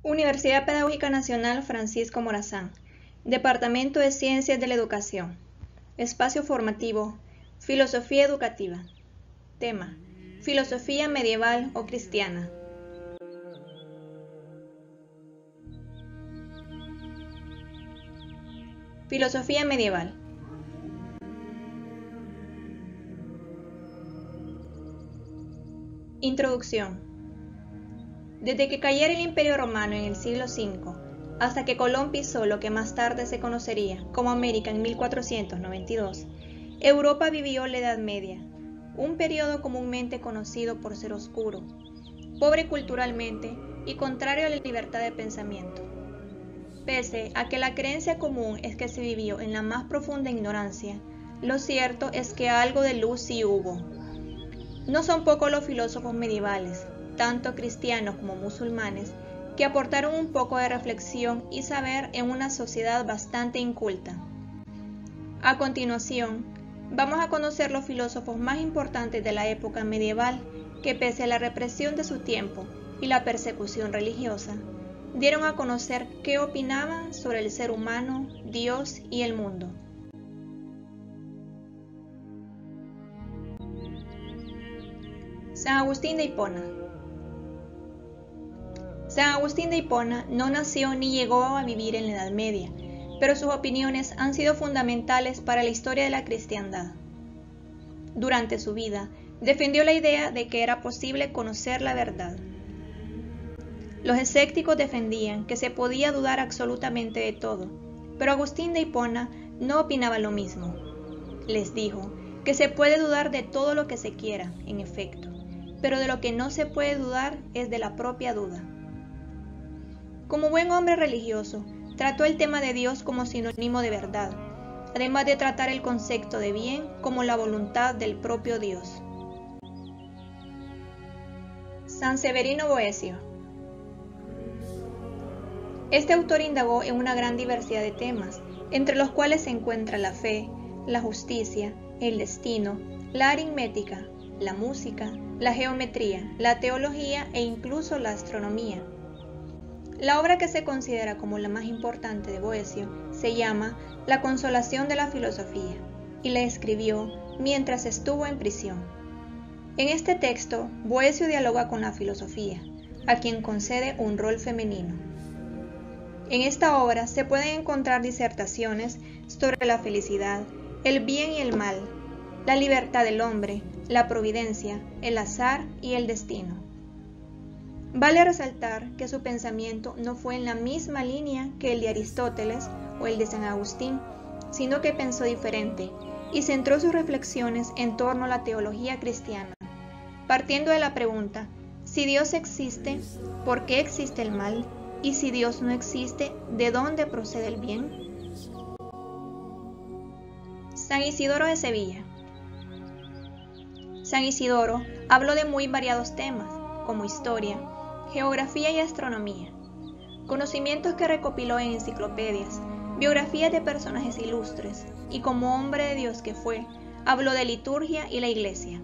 Universidad Pedagógica Nacional Francisco Morazán, Departamento de Ciencias de la Educación. Espacio formativo, Filosofía Educativa. Tema, Filosofía medieval o cristiana. Filosofía medieval. Introducción. Desde que cayera el Imperio Romano en el siglo V, hasta que Colón pisó lo que más tarde se conocería como América en 1492, Europa vivió la Edad Media, un periodo comúnmente conocido por ser oscuro, pobre culturalmente y contrario a la libertad de pensamiento. Pese a que la creencia común es que se vivió en la más profunda ignorancia, lo cierto es que algo de luz sí hubo. No son pocos los filósofos medievales, tanto cristianos como musulmanes, que aportaron un poco de reflexión y saber en una sociedad bastante inculta. A continuación, vamos a conocer los filósofos más importantes de la época medieval que, pese a la represión de su tiempo y la persecución religiosa, dieron a conocer qué opinaban sobre el ser humano, Dios y el mundo. San Agustín de Hipona. San Agustín de Hipona no nació ni llegó a vivir en la Edad Media, pero sus opiniones han sido fundamentales para la historia de la cristiandad. Durante su vida, defendió la idea de que era posible conocer la verdad. Los escépticos defendían que se podía dudar absolutamente de todo, pero Agustín de Hipona no opinaba lo mismo. Les dijo que se puede dudar de todo lo que se quiera, en efecto, pero de lo que no se puede dudar es de la propia duda. Como buen hombre religioso, trató el tema de Dios como sinónimo de verdad, además de tratar el concepto de bien como la voluntad del propio Dios. San Severino Boecio. Este autor indagó en una gran diversidad de temas, entre los cuales se encuentra la fe, la justicia, el destino, la aritmética, la música, la geometría, la teología e incluso la astronomía. La obra que se considera como la más importante de Boecio se llama La consolación de la filosofía y la escribió mientras estuvo en prisión. En este texto, Boecio dialoga con la filosofía, a quien concede un rol femenino. En esta obra se pueden encontrar disertaciones sobre la felicidad, el bien y el mal, la libertad del hombre, la providencia, el azar y el destino. Vale resaltar que su pensamiento no fue en la misma línea que el de Aristóteles o el de San Agustín, sino que pensó diferente y centró sus reflexiones en torno a la teología cristiana, partiendo de la pregunta: si Dios existe, ¿por qué existe el mal? Y si Dios no existe, ¿de dónde procede el bien? San Isidoro de Sevilla. San Isidoro habló de muy variados temas, como historia, geografía y astronomía, conocimientos que recopiló en enciclopedias, biografías de personajes ilustres, y como hombre de Dios que fue, habló de liturgia y la iglesia.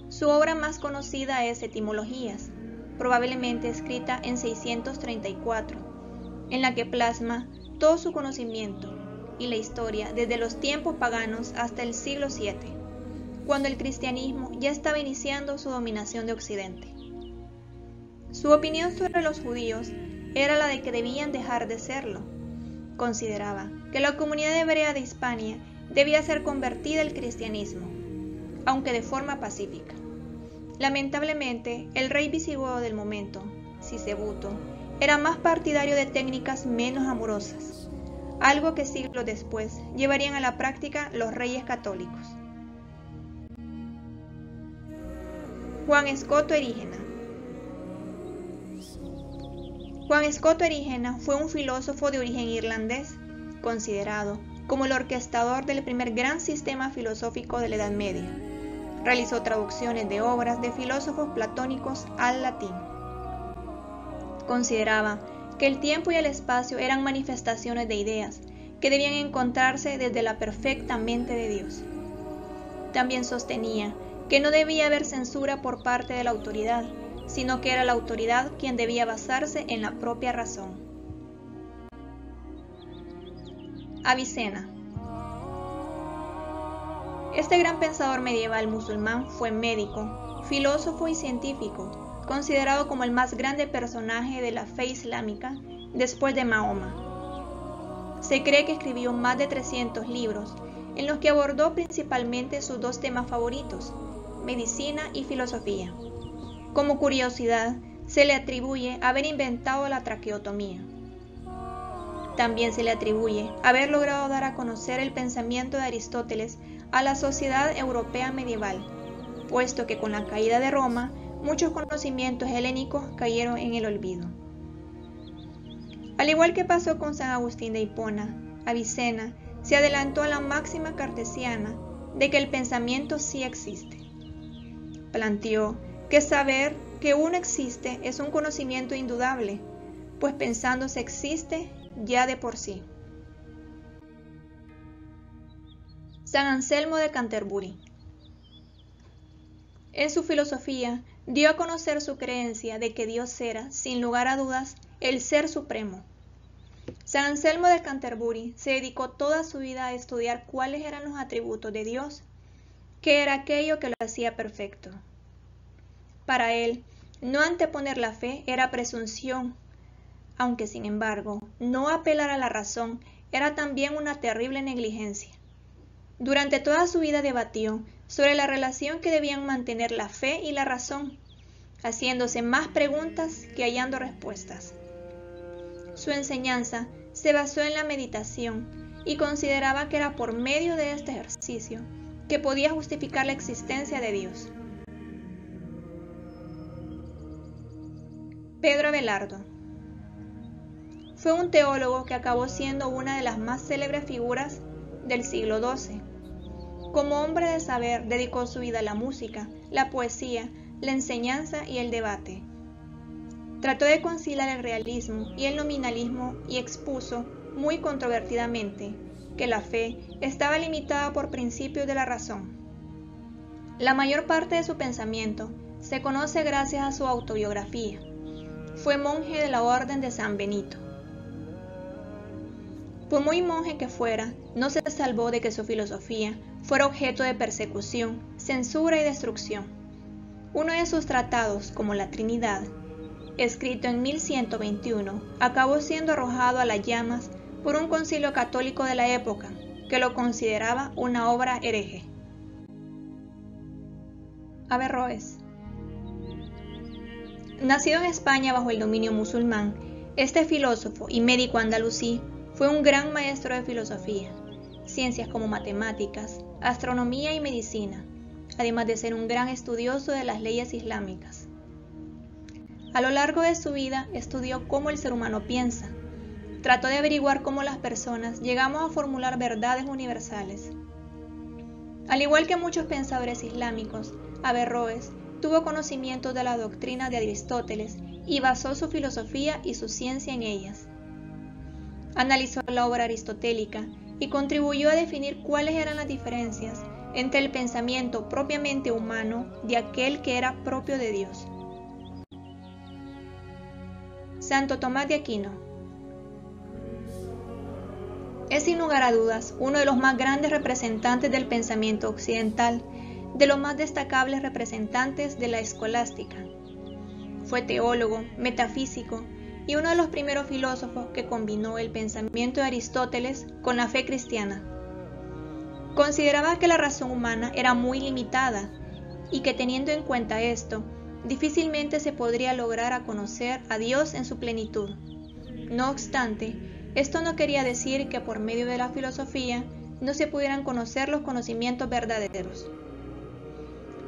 Su obra más conocida es Etimologías, probablemente escrita en 634, en la que plasma todo su conocimiento y la historia desde los tiempos paganos hasta el siglo VII, cuando el cristianismo ya estaba iniciando su dominación de Occidente. Su opinión sobre los judíos era la de que debían dejar de serlo. Consideraba que la comunidad hebrea de Hispania debía ser convertida al cristianismo, aunque de forma pacífica. Lamentablemente, el rey visigodo del momento, Sisebuto, era más partidario de técnicas menos amorosas, algo que siglos después llevarían a la práctica los reyes católicos. Juan Escoto Erígena. Juan Escoto Erígena fue un filósofo de origen irlandés, considerado como el orquestador del primer gran sistema filosófico de la Edad Media. Realizó traducciones de obras de filósofos platónicos al latín. Consideraba que el tiempo y el espacio eran manifestaciones de ideas que debían encontrarse desde la perfecta mente de Dios. También sostenía que no debía haber censura por parte de la autoridad, sino que era la autoridad quien debía basarse en la propia razón. Avicena. Este gran pensador medieval musulmán fue médico, filósofo y científico, considerado como el más grande personaje de la fe islámica después de Mahoma. Se cree que escribió más de 300 libros, en los que abordó principalmente sus dos temas favoritos, medicina y filosofía. Como curiosidad, se le atribuye haber inventado la traqueotomía. También se le atribuye haber logrado dar a conocer el pensamiento de Aristóteles a la sociedad europea medieval, puesto que con la caída de Roma, muchos conocimientos helénicos cayeron en el olvido. Al igual que pasó con San Agustín de Hipona, Avicena se adelantó a la máxima cartesiana de que el pensamiento sí existe. Planteó que saber que uno existe es un conocimiento indudable, pues pensando se existe ya de por sí. San Anselmo de Canterbury. En su filosofía dio a conocer su creencia de que Dios era, sin lugar a dudas, el Ser Supremo. San Anselmo de Canterbury se dedicó toda su vida a estudiar cuáles eran los atributos de Dios, qué era aquello que lo hacía perfecto. Para él, no anteponer la fe era presunción, aunque sin embargo, no apelar a la razón era también una terrible negligencia. Durante toda su vida debatió sobre la relación que debían mantener la fe y la razón, haciéndose más preguntas que hallando respuestas. Su enseñanza se basó en la meditación y consideraba que era por medio de este ejercicio que podía justificar la existencia de Dios. Pedro Abelardo. Fue un teólogo que acabó siendo una de las más célebres figuras del siglo XII. Como hombre de saber, dedicó su vida a la música, la poesía, la enseñanza y el debate. Trató de conciliar el realismo y el nominalismo y expuso, muy controvertidamente, que la fe estaba limitada por principios de la razón. La mayor parte de su pensamiento se conoce gracias a su autobiografía. Fue monje de la Orden de San Benito. Por muy monje que fuera, no se salvó de que su filosofía fuera objeto de persecución, censura y destrucción. Uno de sus tratados, como la Trinidad, escrito en 1121, acabó siendo arrojado a las llamas por un concilio católico de la época, que lo consideraba una obra hereje. Averroes. Nacido en España bajo el dominio musulmán, este filósofo y médico andalusí fue un gran maestro de filosofía, ciencias como matemáticas, astronomía y medicina, además de ser un gran estudioso de las leyes islámicas. A lo largo de su vida estudió cómo el ser humano piensa, trató de averiguar cómo las personas llegamos a formular verdades universales. Al igual que muchos pensadores islámicos, Averroes tuvo conocimiento de la doctrina de Aristóteles y basó su filosofía y su ciencia en ellas. Analizó la obra aristotélica y contribuyó a definir cuáles eran las diferencias entre el pensamiento propiamente humano de aquel que era propio de Dios. Santo Tomás de Aquino. Es sin lugar a dudas uno de los más grandes representantes del pensamiento occidental, de los más destacables representantes de la escolástica. Fue teólogo, metafísico y uno de los primeros filósofos que combinó el pensamiento de Aristóteles con la fe cristiana. Consideraba que la razón humana era muy limitada y que teniendo en cuenta esto, difícilmente se podría lograr a conocer a Dios en su plenitud. No obstante, esto no quería decir que por medio de la filosofía no se pudieran conocer los conocimientos verdaderos.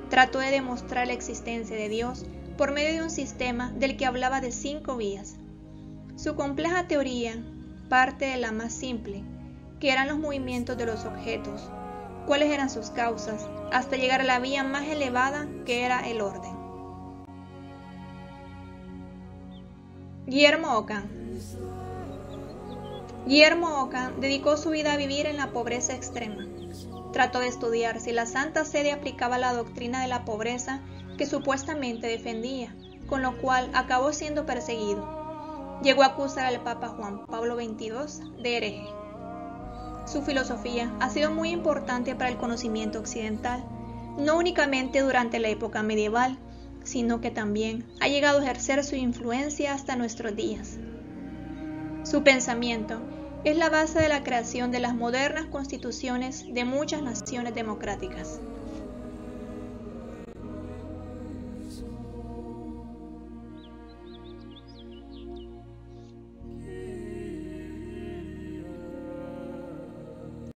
Trató de demostrar la existencia de Dios por medio de un sistema del que hablaba de 5 vías. Su compleja teoría parte de la más simple, que eran los movimientos de los objetos, cuáles eran sus causas, hasta llegar a la vía más elevada, que era el orden. Guillermo Ockham. Guillermo Ockham dedicó su vida a vivir en la pobreza extrema. Trató de estudiar si la Santa Sede aplicaba la doctrina de la pobreza que supuestamente defendía, con lo cual acabó siendo perseguido. Llegó a acusar al Papa Juan Pablo XXII de hereje. Su filosofía ha sido muy importante para el conocimiento occidental, no únicamente durante la época medieval, sino que también ha llegado a ejercer su influencia hasta nuestros días. Su pensamiento es la base de la creación de las modernas constituciones de muchas naciones democráticas.